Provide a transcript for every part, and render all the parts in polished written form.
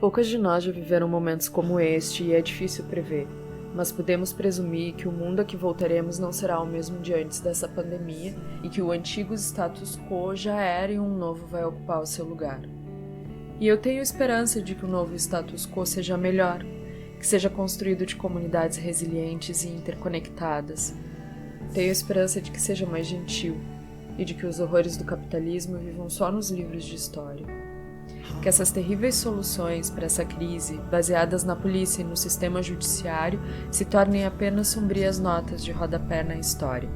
Poucas de nós já viveram momentos como este e é difícil prever, mas podemos presumir que o mundo a que voltaremos não será o mesmo de antes dessa pandemia e que o antigo status quo já era e um novo vai ocupar o seu lugar. E eu tenho esperança de que o novo status quo seja melhor, que seja construído de comunidades resilientes e interconectadas. Tenho esperança de que seja mais gentil e de que os horrores do capitalismo vivam só nos livros de história. Que essas terríveis soluções para essa crise, baseadas na polícia e no sistema judiciário, se tornem apenas sombrias notas de rodapé na história.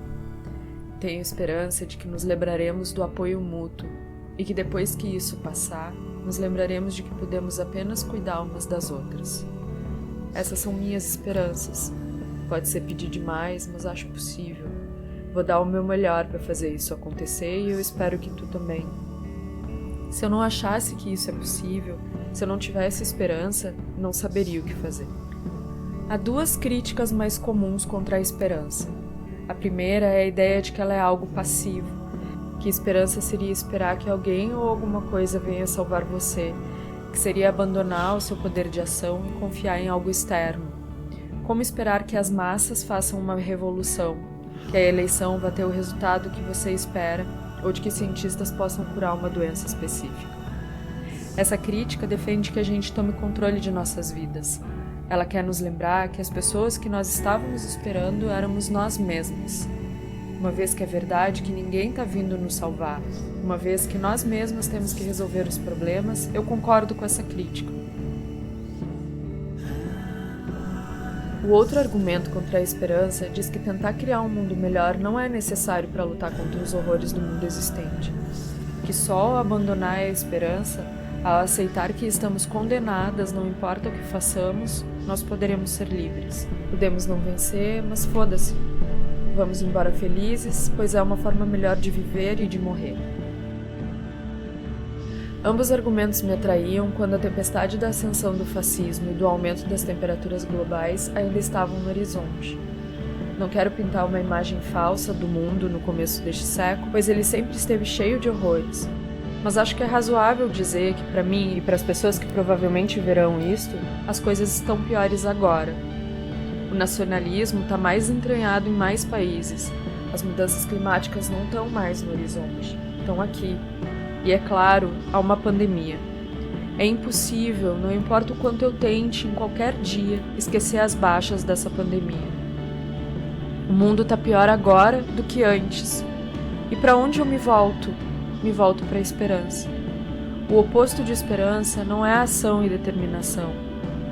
Tenho esperança de que nos lembraremos do apoio mútuo e que depois que isso passar, nos lembraremos de que podemos apenas cuidar umas das outras. Essas são minhas esperanças. Pode ser pedir demais, mas acho possível. Vou dar o meu melhor para fazer isso acontecer e eu espero que tu também. Se eu não achasse que isso é possível, se eu não tivesse esperança, não saberia o que fazer. Há duas críticas mais comuns contra a esperança. A primeira é a ideia de que ela é algo passivo, que esperança seria esperar que alguém ou alguma coisa venha salvar você, que seria abandonar o seu poder de ação e confiar em algo externo. Como esperar que as massas façam uma revolução, que a eleição vá ter o resultado que você espera, ou de que cientistas possam curar uma doença específica. Essa crítica defende que a gente tome controle de nossas vidas. Ela quer nos lembrar que as pessoas que nós estávamos esperando éramos nós mesmos. Uma vez que é verdade que ninguém está vindo nos salvar, uma vez que nós mesmos temos que resolver os problemas, eu concordo com essa crítica. O outro argumento contra a esperança diz que tentar criar um mundo melhor não é necessário para lutar contra os horrores do mundo existente. Que só ao abandonar a esperança, ao aceitar que estamos condenadas, não importa o que façamos, nós poderemos ser livres. Podemos não vencer, mas foda-se. Vamos embora felizes, pois é uma forma melhor de viver e de morrer. Ambos argumentos me atraíam quando a tempestade da ascensão do fascismo e do aumento das temperaturas globais ainda estavam no horizonte. Não quero pintar uma imagem falsa do mundo no começo deste século, pois ele sempre esteve cheio de horrores. Mas acho que é razoável dizer que, para mim e para as pessoas que provavelmente verão isto, as coisas estão piores agora. O nacionalismo está mais entranhado em mais países. As mudanças climáticas não estão mais no horizonte, estão aqui. E é claro, há uma pandemia. É impossível, não importa o quanto eu tente, em qualquer dia, esquecer as baixas dessa pandemia. O mundo está pior agora do que antes. E para onde eu me volto? Me volto para a esperança. O oposto de esperança não é ação e determinação.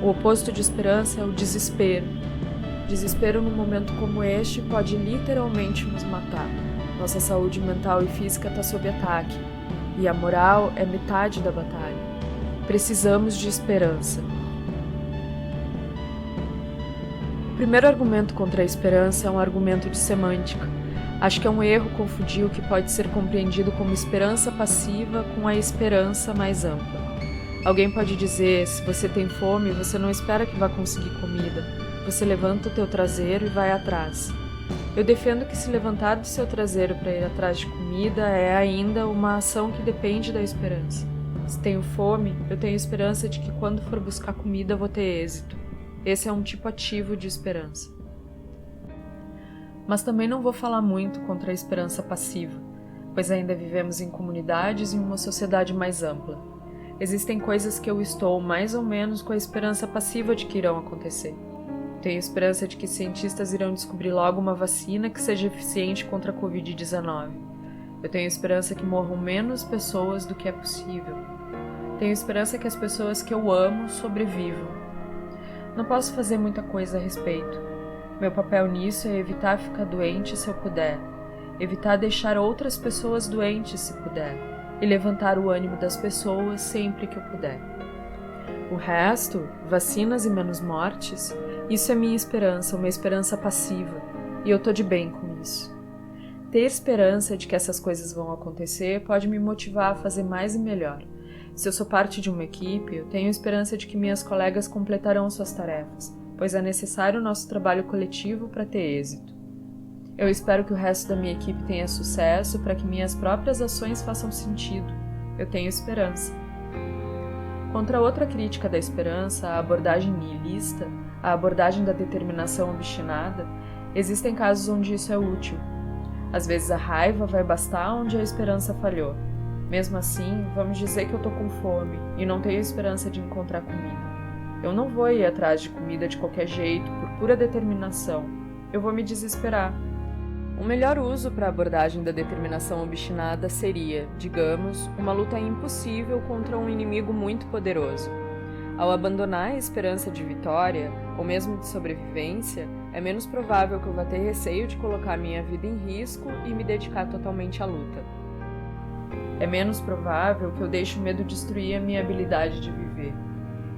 O oposto de esperança é o desespero. Desespero num momento como este pode literalmente nos matar. Nossa saúde mental e física está sob ataque. E a moral é metade da batalha. Precisamos de esperança. O primeiro argumento contra a esperança é um argumento de semântica. Acho que é um erro confundir o que pode ser compreendido como esperança passiva com a esperança mais ampla. Alguém pode dizer, se você tem fome, você não espera que vá conseguir comida. Você levanta o teu traseiro e vai atrás. Eu defendo que se levantar do seu traseiro para ir atrás de comida é ainda uma ação que depende da esperança. Se tenho fome, eu tenho esperança de que quando for buscar comida vou ter êxito. Esse é um tipo ativo de esperança. Mas também não vou falar muito contra a esperança passiva, pois ainda vivemos em comunidades e em uma sociedade mais ampla. Existem coisas que eu estou mais ou menos com a esperança passiva de que irão acontecer. Tenho esperança de que cientistas irão descobrir logo uma vacina que seja eficiente contra a Covid-19. Eu tenho esperança que morram menos pessoas do que é possível. Tenho esperança que as pessoas que eu amo sobrevivam. Não posso fazer muita coisa a respeito. Meu papel nisso é evitar ficar doente se eu puder, evitar deixar outras pessoas doentes se puder, e levantar o ânimo das pessoas sempre que eu puder. O resto, vacinas e menos mortes, isso é minha esperança, uma esperança passiva, e eu tô de bem com isso. Ter esperança de que essas coisas vão acontecer pode me motivar a fazer mais e melhor. Se eu sou parte de uma equipe, eu tenho esperança de que minhas colegas completarão suas tarefas, pois é necessário o nosso trabalho coletivo para ter êxito. Eu espero que o resto da minha equipe tenha sucesso para que minhas próprias ações façam sentido. Eu tenho esperança. Contra outra crítica da esperança, a abordagem nihilista, a abordagem da determinação obstinada, existem casos onde isso é útil. Às vezes a raiva vai bastar onde a esperança falhou. Mesmo assim, vamos dizer que eu tô com fome e não tenho esperança de encontrar comida. Eu não vou ir atrás de comida de qualquer jeito, por pura determinação. Eu vou me desesperar. O melhor uso para a abordagem da determinação obstinada seria, digamos, uma luta impossível contra um inimigo muito poderoso. Ao abandonar a esperança de vitória, ou mesmo de sobrevivência, é menos provável que eu vá ter receio de colocar minha vida em risco e me dedicar totalmente à luta. É menos provável que eu deixe o medo destruir a minha habilidade de viver.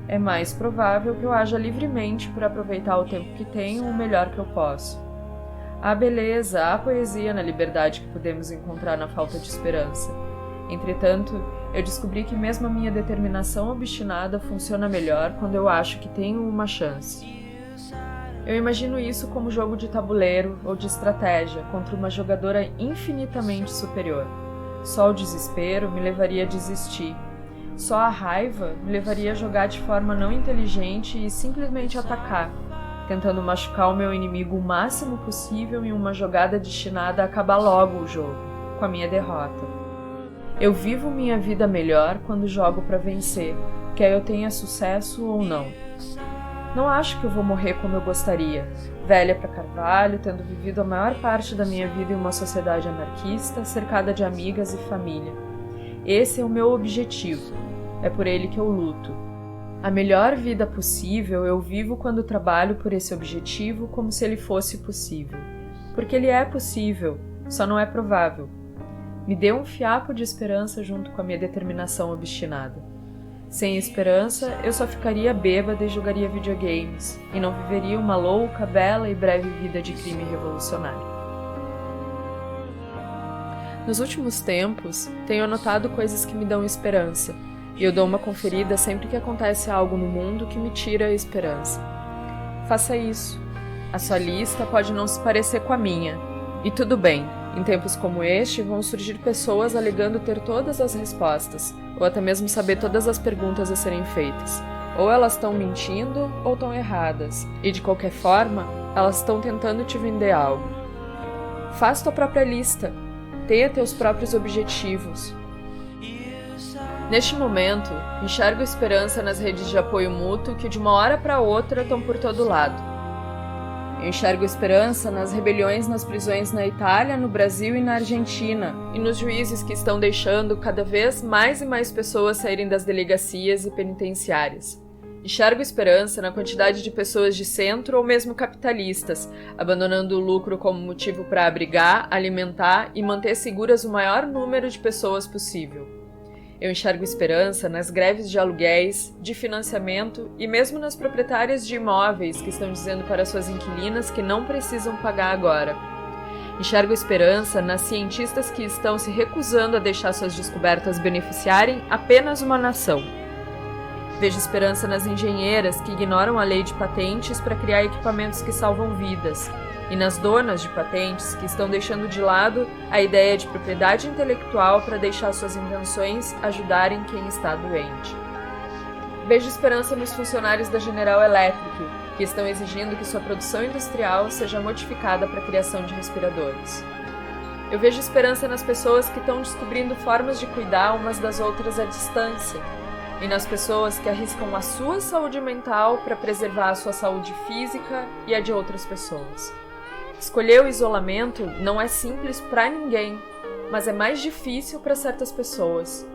É mais provável que eu haja livremente por aproveitar o tempo que tenho o melhor que eu posso. Há beleza, há poesia na liberdade que podemos encontrar na falta de esperança. Entretanto, eu descobri que mesmo a minha determinação obstinada funciona melhor quando eu acho que tenho uma chance. Eu imagino isso como jogo de tabuleiro ou de estratégia contra uma jogadora infinitamente superior. Só o desespero me levaria a desistir. Só a raiva me levaria a jogar de forma não inteligente e simplesmente atacar, tentando machucar o meu inimigo o máximo possível em uma jogada destinada a acabar logo o jogo, com a minha derrota. Eu vivo minha vida melhor quando jogo para vencer, quer eu tenha sucesso ou não. Não acho que eu vou morrer como eu gostaria, velha pra carvalho, tendo vivido a maior parte da minha vida em uma sociedade anarquista, cercada de amigas e família. Esse é o meu objetivo, é por ele que eu luto. A melhor vida possível eu vivo quando trabalho por esse objetivo como se ele fosse possível. Porque ele é possível, só não é provável. Me dê um fiapo de esperança junto com a minha determinação obstinada. Sem esperança, eu só ficaria bêbada e jogaria videogames, e não viveria uma louca, bela e breve vida de crime revolucionário. Nos últimos tempos, tenho anotado coisas que me dão esperança, e eu dou uma conferida sempre que acontece algo no mundo que me tira a esperança. Faça isso. A sua lista pode não se parecer com a minha. E tudo bem, em tempos como este vão surgir pessoas alegando ter todas as respostas, ou até mesmo saber todas as perguntas a serem feitas. Ou elas estão mentindo ou estão erradas, e de qualquer forma, elas estão tentando te vender algo. Faça tua própria lista. Tenha teus próprios objetivos. Neste momento, enxergo esperança nas redes de apoio mútuo que de uma hora para outra estão por todo lado. Eu enxergo esperança nas rebeliões nas prisões na Itália, no Brasil e na Argentina, e nos juízes que estão deixando cada vez mais e mais pessoas saírem das delegacias e penitenciárias. Enxergo esperança na quantidade de pessoas de centro ou mesmo capitalistas, abandonando o lucro como motivo para abrigar, alimentar e manter seguras o maior número de pessoas possível. Eu enxergo esperança nas greves de aluguéis, de financiamento e mesmo nas proprietárias de imóveis que estão dizendo para suas inquilinas que não precisam pagar agora. Enxergo esperança nas cientistas que estão se recusando a deixar suas descobertas beneficiarem apenas uma nação. Vejo esperança nas engenheiras que ignoram a lei de patentes para criar equipamentos que salvam vidas, e nas donas de patentes que estão deixando de lado a ideia de propriedade intelectual para deixar suas invenções ajudarem quem está doente. Vejo esperança nos funcionários da General Electric, que estão exigindo que sua produção industrial seja modificada para a criação de respiradores. Eu vejo esperança nas pessoas que estão descobrindo formas de cuidar umas das outras à distância, e nas pessoas que arriscam a sua saúde mental para preservar a sua saúde física e a de outras pessoas. Escolher o isolamento não é simples para ninguém, mas é mais difícil para certas pessoas.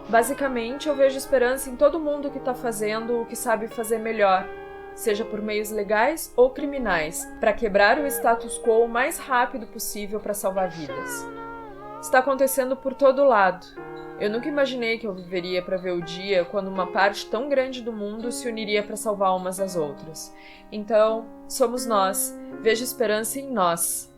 Basicamente, eu vejo esperança em todo mundo que está fazendo o que sabe fazer melhor, seja por meios legais ou criminais, para quebrar o status quo o mais rápido possível para salvar vidas. Está acontecendo por todo lado. Eu nunca imaginei que eu viveria para ver o dia quando uma parte tão grande do mundo se uniria para salvar umas às outras. Então, somos nós. Vejo esperança em nós.